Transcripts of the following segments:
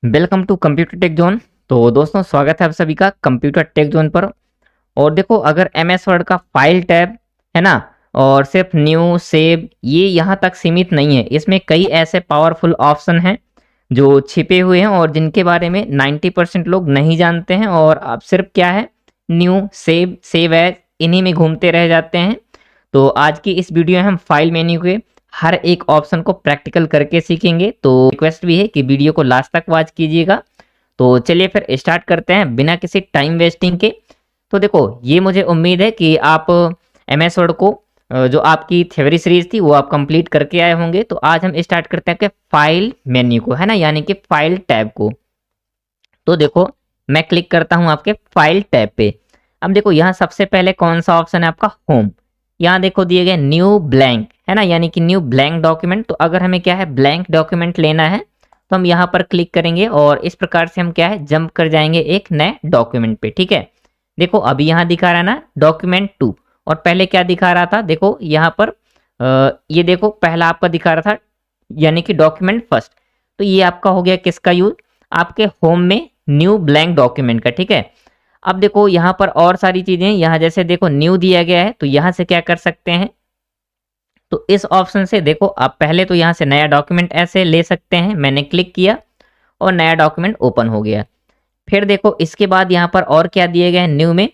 Welcome to computer tech zone. तो दोस्तों स्वागत है आप सभी का कंप्यूटर टेक जोन पर। और देखो, अगर एमएस वर्ड का फाइल टैब है ना, और सिर्फ न्यू सेव ये यहाँ तक सीमित नहीं है, इसमें कई ऐसे पावरफुल ऑप्शन हैं जो छिपे हुए हैं और जिनके बारे में 90% लोग नहीं जानते हैं, और अब सिर्फ क्या है, न्यू सेव सेव एज इन्हीं में घूमते रह जाते हैं। तो आज की इस वीडियो में हम फाइल मेन्यू के हर एक ऑप्शन को प्रैक्टिकल करके सीखेंगे, तो रिक्वेस्ट भी है कि वीडियो को लास्ट तक वॉच कीजिएगा। तो चलिए फिर स्टार्ट करते हैं बिना किसी टाइम वेस्टिंग के। तो देखो, ये मुझे उम्मीद है कि आप एमएस वर्ड को जो आपकी थ्योरी सीरीज थी वो आप कंप्लीट करके आए होंगे। तो आज हम स्टार्ट करते हैं कि फाइल मेन्यू को, है ना, यानी कि फाइल टैब को। तो देखो, मैं क्लिक करता हूं आपके फाइल टैब पे। अब देखो, यहाँ सबसे पहले कौन सा ऑप्शन है आपका, होम। यहाँ देखो दिए गए न्यू ब्लैंक, है ना, यानी कि न्यू ब्लैंक डॉक्यूमेंट। तो अगर हमें क्या है, ब्लैंक डॉक्यूमेंट लेना है तो हम यहाँ पर क्लिक करेंगे और इस प्रकार से हम क्या है, जंप कर जाएंगे एक नए डॉक्यूमेंट पे। ठीक है, देखो अभी यहाँ दिखा रहा है ना डॉक्यूमेंट 2, और पहले क्या दिखा रहा था, देखो यहाँ पर ये देखो पहला आपका दिखा रहा था यानी कि डॉक्यूमेंट फर्स्ट। तो ये आपका हो गया किसका यूज, आपके होम में न्यू ब्लैंक डॉक्यूमेंट का। ठीक है, अब देखो यहाँ पर और सारी चीजें, यहाँ जैसे देखो न्यू दिया गया है तो यहाँ से क्या कर सकते हैं, तो इस ऑप्शन से देखो आप पहले तो यहाँ से नया डॉक्यूमेंट ऐसे ले सकते हैं। मैंने क्लिक किया और नया डॉक्यूमेंट ओपन हो गया। फिर देखो इसके बाद यहाँ पर और क्या दिए गए हैं न्यू में,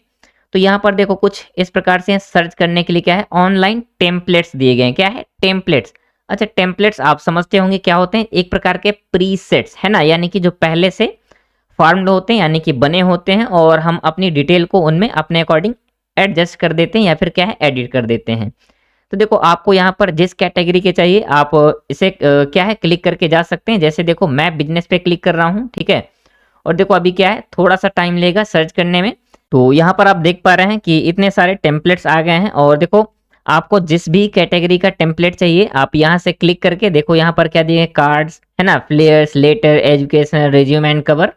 तो यहाँ पर देखो कुछ इस प्रकार से सर्च करने के लिए क्या है, ऑनलाइन टेम्पलेट्स दिए गए हैं। क्या है, टेम्पलेट्स। अच्छा, टेम्पलेट्स आप समझते होंगे क्या होते हैं, एक प्रकार के प्रीसेट्स, है ना, यानी कि जो पहले से फॉर्म्ड होते हैं, यानी कि बने होते हैं, और हम अपनी डिटेल को उनमें अपने अकॉर्डिंग एडजस्ट कर देते हैं या फिर क्या है, एडिट कर देते हैं। तो देखो आपको यहाँ पर जिस कैटेगरी के चाहिए आप इसे क्या है, क्लिक करके जा सकते हैं। जैसे देखो मैं बिजनेस पे क्लिक कर रहा हूँ। ठीक है, और देखो अभी क्या है, थोड़ा सा टाइम लेगा सर्च करने में। तो यहाँ पर आप देख पा रहे हैं कि इतने सारे टेम्पलेट्स आ गए हैं, और देखो आपको जिस भी कैटेगरी का टेम्पलेट चाहिए आप यहाँ से क्लिक करके देखो यहाँ पर क्या दिए, कार्ड्स, है ना, flyers, letter, education, resume and cover.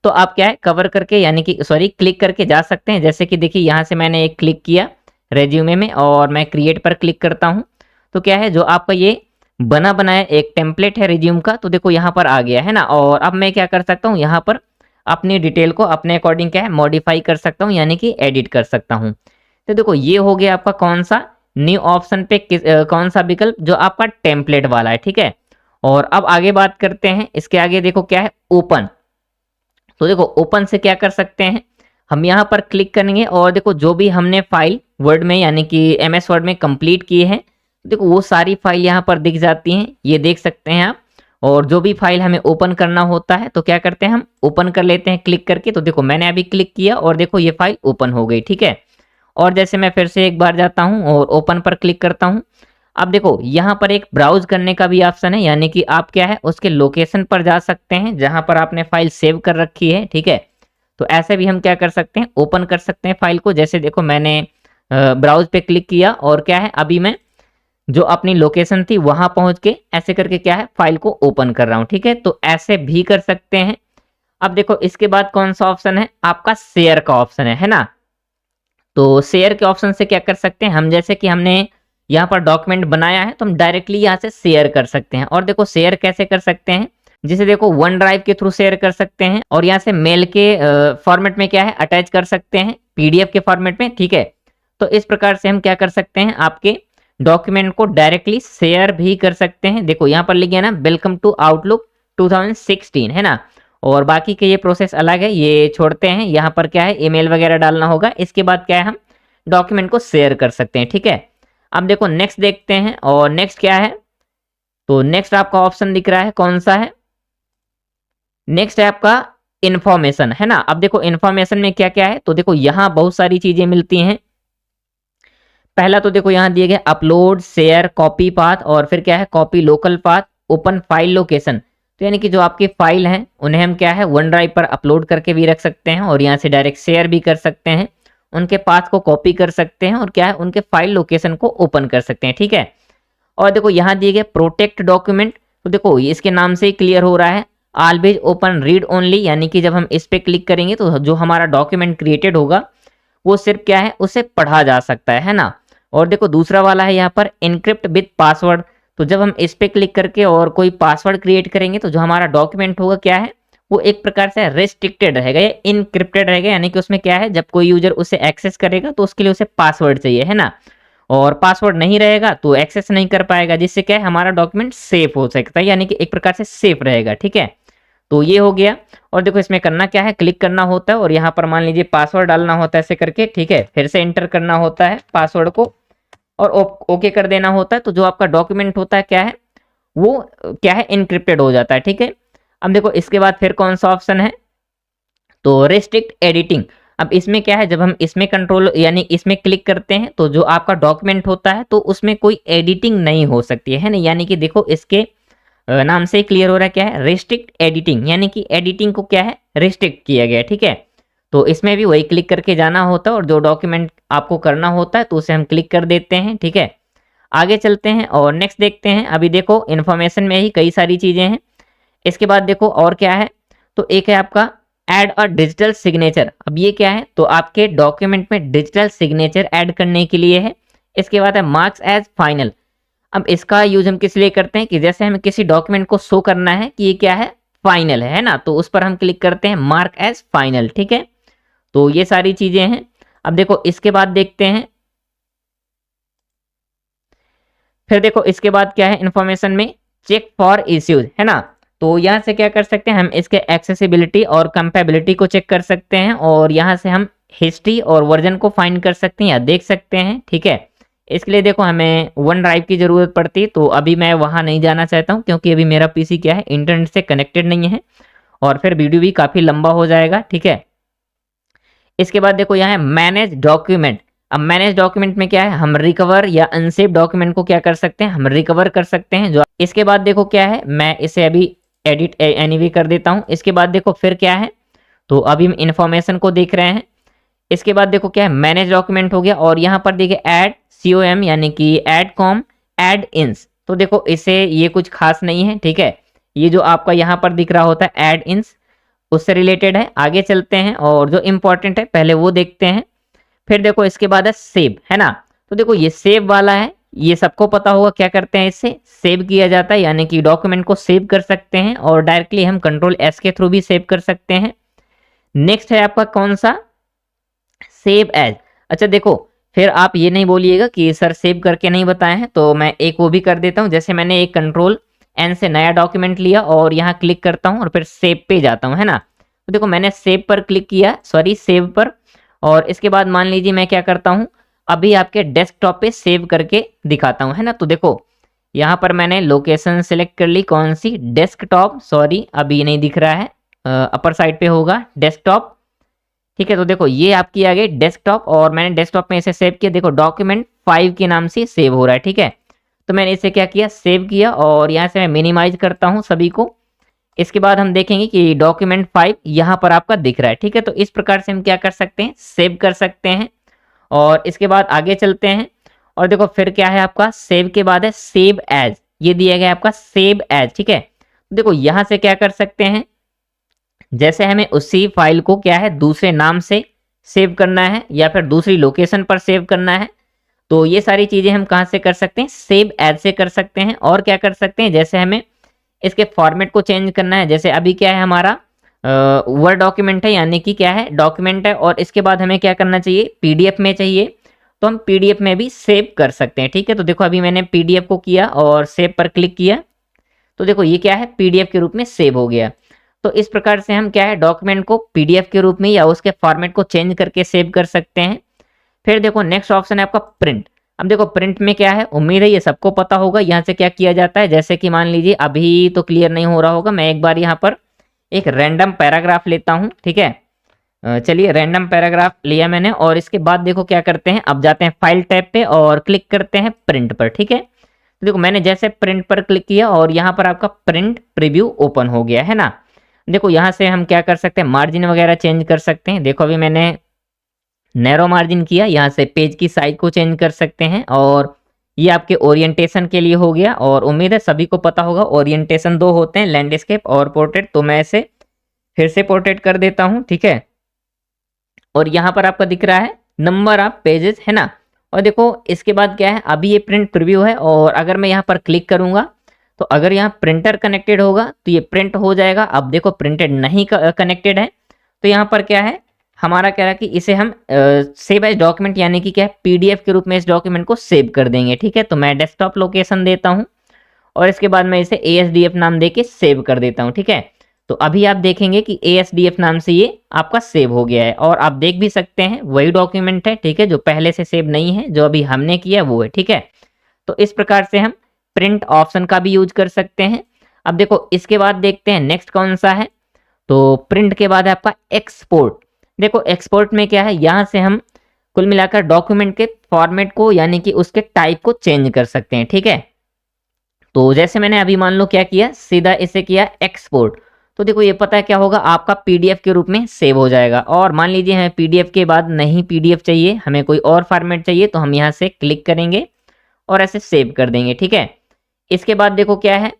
तो आप क्या है, कवर करके यानी कि सॉरी क्लिक करके जा सकते हैं। जैसे कि देखिए यहाँ से मैंने एक क्लिक किया रेज्यूमे में और मैं क्रिएट पर क्लिक करता हूँ। तो क्या है, जो आपका ये बना बनाया एक टेम्पलेट है रिज्यूम का, तो देखो यहाँ पर आ गया है ना। और अब मैं क्या कर सकता हूँ, यहाँ पर अपनी डिटेल को अपने अकॉर्डिंग क्या है, मॉडिफाई कर सकता हूँ, यानी कि एडिट कर सकता हूँ। तो देखो ये हो गया आपका कौन सा, न्यू ऑप्शन पे कौन सा विकल्प, जो आपका टेम्पलेट वाला है। ठीक है, और अब आगे बात करते हैं, इसके आगे देखो क्या है, ओपन। तो देखो ओपन से क्या कर सकते हैं, हम यहाँ पर क्लिक करेंगे और देखो जो भी हमने फाइल वर्ड में यानी कि एमएस वर्ड में कंप्लीट किए हैं, देखो वो सारी फाइल यहाँ पर दिख जाती हैं, ये देख सकते हैं आप। और जो भी फाइल हमें ओपन करना होता है तो क्या करते हैं, हम ओपन कर लेते हैं क्लिक करके। तो देखो मैंने अभी क्लिक किया और देखो ये फाइल ओपन हो गई। ठीक है, और जैसे मैं फिर से एक बार जाता हूँ और ओपन पर क्लिक करता हूँ। अब देखो यहाँ पर एक ब्राउज करने का भी ऑप्शन है, यानी कि आप क्या है, उसके लोकेशन पर जा सकते हैं जहां पर आपने फाइल सेव कर रखी है। ठीक है, तो ऐसे भी हम क्या कर सकते हैं, ओपन कर सकते हैं फाइल को। जैसे देखो मैंने ब्राउज पे क्लिक किया और क्या है, अभी मैं जो अपनी लोकेशन थी वहां पहुंच के ऐसे करके क्या है, फाइल को ओपन कर रहा हूं। ठीक है, तो ऐसे भी कर सकते हैं। अब देखो इसके बाद कौन सा ऑप्शन है, आपका शेयर का ऑप्शन है ना। तो शेयर के ऑप्शन से क्या कर सकते हैं हम, जैसे कि हमने यहाँ पर डॉक्यूमेंट बनाया है तो हम डायरेक्टली यहाँ से शेयर कर सकते हैं। और देखो शेयर कैसे कर सकते हैं, जिसे देखो वन ड्राइव के थ्रू शेयर कर सकते हैं, और यहाँ से मेल के फॉर्मेट में क्या है, अटैच कर सकते हैं, पीडीएफ के फॉर्मेट में। ठीक है, तो इस प्रकार से हम क्या कर सकते हैं, आपके डॉक्यूमेंट को डायरेक्टली शेयर भी कर सकते हैं। देखो यहाँ पर लिख गया ना, वेलकम टू आउटलुक 2016, है ना। और बाकी के ये प्रोसेस अलग है, ये छोड़ते हैं। यहाँ पर क्या है, ईमेल वगैरह डालना होगा। इसके बाद क्या है, हम डॉक्यूमेंट को शेयर कर सकते हैं। ठीक है, अब देखो नेक्स्ट देखते हैं, और नेक्स्ट क्या है, तो नेक्स्ट आपका ऑप्शन दिख रहा है कौन सा है, नेक्स्ट है आपका इंफॉर्मेशन, है ना। अब देखो इंफॉर्मेशन में क्या क्या है, तो देखो यहाँ बहुत सारी चीजें मिलती हैं। पहला तो देखो यहाँ दिए गए अपलोड, शेयर, कॉपी पाथ, और फिर क्या है, copy local path, open file location. तो यानी कि जो आपकी फाइल हैं उन्हें हम क्या है, वन ड्राइव पर अपलोड करके भी रख सकते हैं, और यहाँ से डायरेक्ट शेयर भी कर सकते हैं, उनके पाथ को कॉपी कर सकते हैं, और क्या है, उनके फाइल लोकेशन को ओपन कर सकते हैं। ठीक है, और देखो यहाँ दिए गए प्रोटेक्ट डॉक्यूमेंट। तो देखो इसके नाम से ही क्लियर हो रहा है, ऑलवेज ओपन रीड ओनली, यानी कि जब हम इस पे क्लिक करेंगे तो जो हमारा डॉक्यूमेंट क्रिएटेड होगा वो सिर्फ क्या है, उसे पढ़ा जा सकता है ना। और देखो दूसरा वाला है यहाँ पर इनक्रिप्ट विद पासवर्ड। तो जब हम इस पे क्लिक करके और कोई पासवर्ड क्रिएट करेंगे तो जो हमारा डॉक्यूमेंट होगा क्या है, वो एक प्रकार से रेस्ट्रिक्टेड रहेगा या इनक्रिप्टेड रहेगा, यानी कि उसमें क्या है, जब कोई यूजर उसे एक्सेस करेगा तो उसके लिए उसे पासवर्ड चाहिए, है ना, और पासवर्ड नहीं रहेगा तो एक्सेस नहीं कर पाएगा, जिससे क्या है हमारा डॉक्यूमेंट सेफ हो सकता है, यानी कि एक प्रकार से सेफ रहेगा। ठीक है, तो ये हो गया। और देखो इसमें करना क्या है, क्लिक करना होता है और यहाँ पर मान लीजिए पासवर्ड डालना होता है ऐसे करके। ठीक है, फिर से एंटर करना होता है पासवर्ड को और ओके कर देना होता है। तो जो आपका डॉक्यूमेंट होता है क्या है, वो क्या है, इनक्रिप्टेड हो जाता है। ठीक है, अब देखो इसके बाद फिर कौन सा ऑप्शन है, तो रेस्ट्रिक्ट एडिटिंग। अब इसमें क्या है, जब हम इसमें कंट्रोल यानी इसमें क्लिक करते हैं तो जो आपका डॉक्यूमेंट होता है तो उसमें कोई एडिटिंग नहीं हो सकती है ना, यानी कि देखो इसके नाम से क्लियर हो रहा है क्या है, रेस्ट्रिक्ट एडिटिंग, यानी कि एडिटिंग को क्या है, रेस्ट्रिक्ट किया गया है। ठीक है, तो इसमें भी वही क्लिक करके जाना होता है और जो डॉक्यूमेंट आपको करना होता है तो उसे हम क्लिक कर देते हैं। ठीक है, आगे चलते हैं और नेक्स्ट देखते हैं। अभी देखो इन्फॉर्मेशन में ही कई सारी चीजें हैं। इसके बाद देखो और क्या है, तो एक है आपका ऐड अ डिजिटल सिग्नेचर। अब ये क्या है, तो आपके डॉक्यूमेंट में डिजिटल सिग्नेचर ऐड करने के लिए है। इसके बाद है मार्क्स एज फाइनल। अब इसका यूज हम किस लिए करते हैं कि जैसे हमें किसी डॉक्यूमेंट को शो करना है कि ये क्या है, फाइनल है ना, तो उस पर हम क्लिक करते हैं मार्क एज फाइनल। ठीक है, तो ये सारी चीजें हैं। अब देखो इसके बाद देखते हैं, फिर देखो इसके बाद क्या है, इंफॉर्मेशन में चेक फॉर इश्यूज, है ना, तो यहाँ से क्या कर सकते हैं, हम इसके एक्सेसिबिलिटी और कंपेबिलिटी को चेक कर सकते हैं और यहाँ से हम हिस्ट्री और वर्जन को फाइंड कर सकते हैं या देख सकते हैं। ठीक है, इसके लिए देखो हमें वन ड्राइव की ज़रूरत पड़ती है, तो अभी मैं वहाँ नहीं जाना चाहता हूँ क्योंकि अभी मेरा पीसी क्या है, इंटरनेट से कनेक्टेड नहीं है और फिर वीडियो भी काफ़ी लंबा हो जाएगा। ठीक है, इसके बाद देखो यहाँ है मैनेज डॉक्यूमेंट। अब मैनेज डॉक्यूमेंट में क्या है, हम रिकवर या अनसेव डॉक्यूमेंट को क्या कर सकते हैं, हम रिकवर कर सकते हैं। जो इसके बाद देखो क्या है, मैं इसे अभी एडिट एनीवे कर देता हूँ। इसके बाद देखो फिर क्या है, तो अभी हम इंफॉर्मेशन को देख रहे हैं। इसके बाद देखो क्या है, मैनेज डॉक्यूमेंट हो गया और यहाँ पर देखिए ऐड COM यानी कि ऐड कॉम ऐड इंस। तो देखो इसे ये कुछ खास नहीं है। ठीक है, ये जो आपका यहाँ पर दिख रहा होता है ऐड इंस, उससे रिलेटेड है। आगे चलते हैं और जो इंपॉर्टेंट है पहले वो देखते हैं। फिर देखो इसके बाद है सेव, है ना, तो देखो ये सेव वाला है, ये सबको पता होगा क्या करते हैं, इससे सेव किया जाता है, यानी कि डॉक्यूमेंट को सेव कर सकते हैं और डायरेक्टली हम Ctrl+S के थ्रू भी सेव कर सकते हैं। नेक्स्ट है आपका कौन सा, सेव एज। अच्छा देखो फिर आप ये नहीं बोलिएगा कि सर सेव करके नहीं बताए हैं, तो मैं एक वो भी कर देता हूँ। जैसे मैंने एक Ctrl+N से नया डॉक्यूमेंट लिया और यहाँ क्लिक करता हूँ और फिर सेव पे जाता हूँ, है ना, तो देखो मैंने सेव पर क्लिक किया, सॉरी सेव पर, और इसके बाद मान लीजिए मैं क्या करता हूँ, अभी आपके डेस्कटॉप पे सेव करके दिखाता हूँ, है ना, तो देखो यहाँ पर मैंने लोकेशन सेलेक्ट कर ली, कौन सी, डेस्कटॉप, सॉरी अभी नहीं दिख रहा है, अपर साइड पे होगा डेस्कटॉप। ठीक है, तो देखो ये आपकी आ गई डेस्कटॉप और मैंने डेस्कटॉप में इसे सेव किया। देखो डॉक्यूमेंट 5 के नाम से सेव हो रहा है। ठीक है, तो मैंने इसे क्या किया, सेव किया और यहाँ से मैं मिनिमाइज करता हूँ सभी को। इसके बाद हम देखेंगे कि डॉक्यूमेंट 5 यहाँ पर आपका दिख रहा है। ठीक है, तो इस प्रकार से हम क्या कर सकते हैं, सेव कर सकते हैं। और इसके बाद आगे चलते हैं और देखो फिर क्या है आपका, सेव के बाद है सेव एज, ये दिया गया आपका सेव एज। ठीक है, देखो यहाँ से क्या कर सकते हैं, जैसे हमें उसी फाइल को क्या है दूसरे नाम से सेव करना है या फिर दूसरी लोकेशन पर सेव करना है, तो ये सारी चीजें हम कहाँ से कर सकते हैं, सेव एज से कर सकते हैं। और क्या कर सकते हैं, जैसे हमें इसके फॉर्मेट को चेंज करना है, जैसे अभी क्या है हमारा वर्ड डॉक्यूमेंट है, यानी कि क्या है डॉक्यूमेंट है, और इसके बाद हमें क्या करना चाहिए, PDF में चाहिए, तो हम PDF में भी सेव कर सकते हैं। ठीक है, तो देखो अभी मैंने PDF को किया और सेव पर क्लिक किया, तो देखो ये क्या है, PDF के रूप में सेव हो गया। तो इस प्रकार से हम क्या है डॉक्यूमेंट को PDF के रूप में या उसके फॉर्मेट को चेंज करके सेव कर सकते हैं। फिर देखो नेक्स्ट ऑप्शन है आपका प्रिंट। अब देखो प्रिंट में क्या है, उम्मीद है ये सबको पता होगा। यहाँ से क्या किया जाता है, जैसे कि मान लीजिए अभी तो क्लियर नहीं हो रहा होगा, मैं एक बार यहाँ पर एक रैंडम पैराग्राफ लेता हूँ। ठीक है, चलिए रैंडम पैराग्राफ लिया मैंने और इसके बाद देखो क्या करते हैं, अब जाते हैं फाइल टैब पे और क्लिक करते हैं प्रिंट पर। ठीक है, तो देखो मैंने जैसे प्रिंट पर क्लिक किया और यहाँ पर आपका प्रिंट प्रीव्यू ओपन हो गया, है ना। देखो यहाँ से हम क्या कर सकते हैं, मार्जिन वगैरह चेंज कर सकते हैं। देखो अभी मैंने नैरो मार्जिन किया, यहाँ से पेज की साइज को चेंज कर सकते हैं और ये आपके ओरिएंटेशन के लिए हो गया। और उम्मीद है सभी को पता होगा ओरिएंटेशन 2 होते हैं, लैंडस्केप और पोर्ट्रेट, तो मैं इसे फिर से पोर्ट्रेट कर देता हूँ। ठीक है, और यहाँ पर आपका दिख रहा है नंबर ऑफ पेजेस, है ना। और देखो इसके बाद क्या है, अभी ये प्रिंट प्रीव्यू है और अगर मैं यहाँ पर क्लिक करूंगा तो अगर यहाँ प्रिंटर कनेक्टेड होगा तो ये प्रिंट हो जाएगा। अब देखो प्रिंटेड नहीं कनेक्टेड है तो यहाँ पर क्या है, हमारा कह रहा है कि इसे हम सेव एज डॉक्यूमेंट यानी कि क्या है, पीडीएफ के रूप में इस डॉक्यूमेंट को सेव कर देंगे। ठीक है, तो मैं डेस्कटॉप लोकेशन देता हूँ और इसके बाद मैं इसे ASDF नाम दे के सेव कर देता हूँ। ठीक है, तो अभी आप देखेंगे कि ASDF नाम से ये आपका सेव हो गया है और आप देख भी सकते हैं वही डॉक्यूमेंट है। ठीक है, जो पहले से सेव नहीं है, जो अभी हमने किया वो है। ठीक है, तो इस प्रकार से हम प्रिंट ऑप्शन का भी यूज कर सकते हैं। अब देखो इसके बाद देखते हैं नेक्स्ट कौन सा है। तो प्रिंट के बाद है आपका एक्सपोर्ट। देखो एक्सपोर्ट में क्या है, यहाँ से हम कुल मिलाकर डॉक्यूमेंट के फॉर्मेट को यानी कि उसके टाइप को चेंज कर सकते हैं। ठीक है, तो जैसे मैंने अभी मान लो क्या किया, सीधा इसे किया एक्सपोर्ट। तो देखो ये पता है क्या होगा, आपका पीडीएफ के रूप में सेव हो जाएगा। और मान लीजिए हमें पीडीएफ के बाद नहीं पीडीएफ चाहिए, हमें कोई और फॉर्मेट चाहिए, तो हम यहाँ से क्लिक करेंगे और ऐसे सेव कर देंगे। ठीक है, इसके बाद देखो क्या है,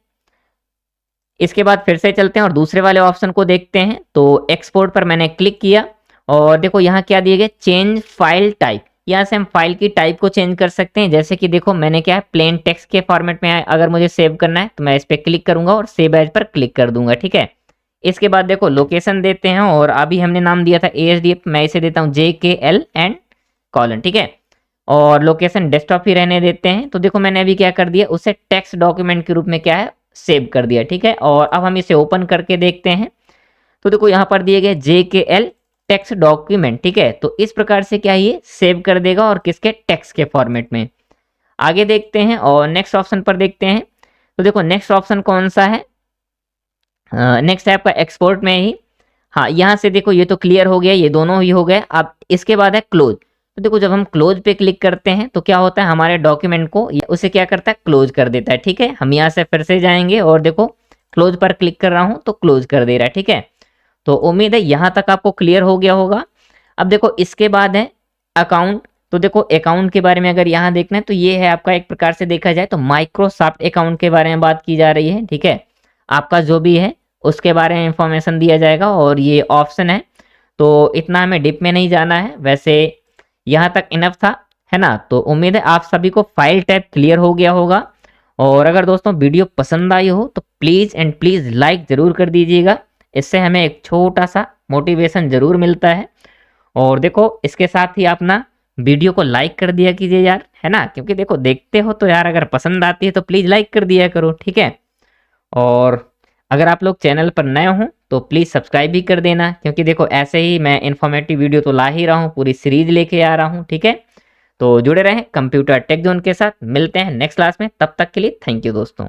इसके बाद फिर से चलते हैं और दूसरे वाले ऑप्शन को देखते हैं। तो एक्सपोर्ट पर मैंने क्लिक किया और देखो यहाँ क्या दिए गए, चेंज फाइल टाइप। यहाँ से हम फाइल की टाइप को चेंज कर सकते हैं। जैसे कि देखो मैंने क्या है, प्लेन टेक्स्ट के फॉर्मेट में अगर मुझे सेव करना है तो मैं इस पर क्लिक करूंगा और सेव एज पर क्लिक कर दूंगा। ठीक है, इसके बाद देखो लोकेशन देते हैं और अभी हमने नाम दिया था ASDF, मैं इसे देता हूँ JKL एंड कॉलन। ठीक है, और लोकेशन डेस्कटॉप ही रहने देते हैं। तो देखो मैंने अभी क्या कर दिया, उसे टेक्स्ट डॉक्यूमेंट के रूप में क्या है, सेव कर दिया। ठीक है, और अब हम इसे ओपन करके देखते हैं। तो देखो यहाँ पर दिए गए JKL टेक्स्ट डॉक्यूमेंट। ठीक है, तो इस प्रकार से क्या ये सेव कर देगा और किसके, टेक्स्ट के फॉर्मेट में। आगे देखते हैं और नेक्स्ट ऑप्शन पर देखते हैं। तो देखो नेक्स्ट ऑप्शन कौन सा है, नेक्स्ट है आपका एक्सपोर्ट में ही। हाँ, यहाँ से देखो ये तो क्लियर हो गया, ये दोनों ही हो गए। अब इसके बाद है क्लोज। तो देखो जब हम क्लोज पे क्लिक करते हैं तो क्या होता है, हमारे डॉक्यूमेंट को उसे क्या करता है, क्लोज कर देता है। ठीक है, हम यहाँ से फिर से जाएंगे और देखो क्लोज पर क्लिक कर रहा हूँ तो क्लोज कर दे रहा है। ठीक है, तो उम्मीद है यहाँ तक आपको क्लियर हो गया होगा। अब देखो इसके बाद है अकाउंट। तो देखो अकाउंट के बारे में अगर यहाँ देखना है तो ये है आपका, एक प्रकार से देखा जाए तो माइक्रोसॉफ्ट अकाउंट के बारे में बात की जा रही है। ठीक है, आपका जो भी है उसके बारे में इंफॉर्मेशन दिया जाएगा और ये ऑप्शन है। तो इतना हमें डिप में नहीं जाना है, वैसे यहाँ तक इनफ था, है ना। तो उम्मीद है आप सभी को फाइल टैब क्लियर हो गया होगा। और अगर दोस्तों वीडियो पसंद आई हो तो प्लीज़ एंड प्लीज़ लाइक ज़रूर कर दीजिएगा, इससे हमें एक छोटा सा मोटिवेशन ज़रूर मिलता है। और देखो इसके साथ ही आप ना वीडियो को लाइक कर दिया कीजिए यार, है ना, क्योंकि देखो देखते हो तो यार अगर पसंद आती है तो प्लीज़ लाइक कर दिया करो। ठीक है, और अगर आप लोग चैनल पर नए हों तो प्लीज़ सब्सक्राइब भी कर देना, क्योंकि देखो ऐसे ही मैं इन्फॉर्मेटिव वीडियो तो ला ही रहा हूँ, पूरी सीरीज लेके आ रहा हूँ। ठीक है, तो जुड़े रहें कंप्यूटर टेक जोन के साथ। मिलते हैं नेक्स्ट क्लास में, तब तक के लिए थैंक यू दोस्तों।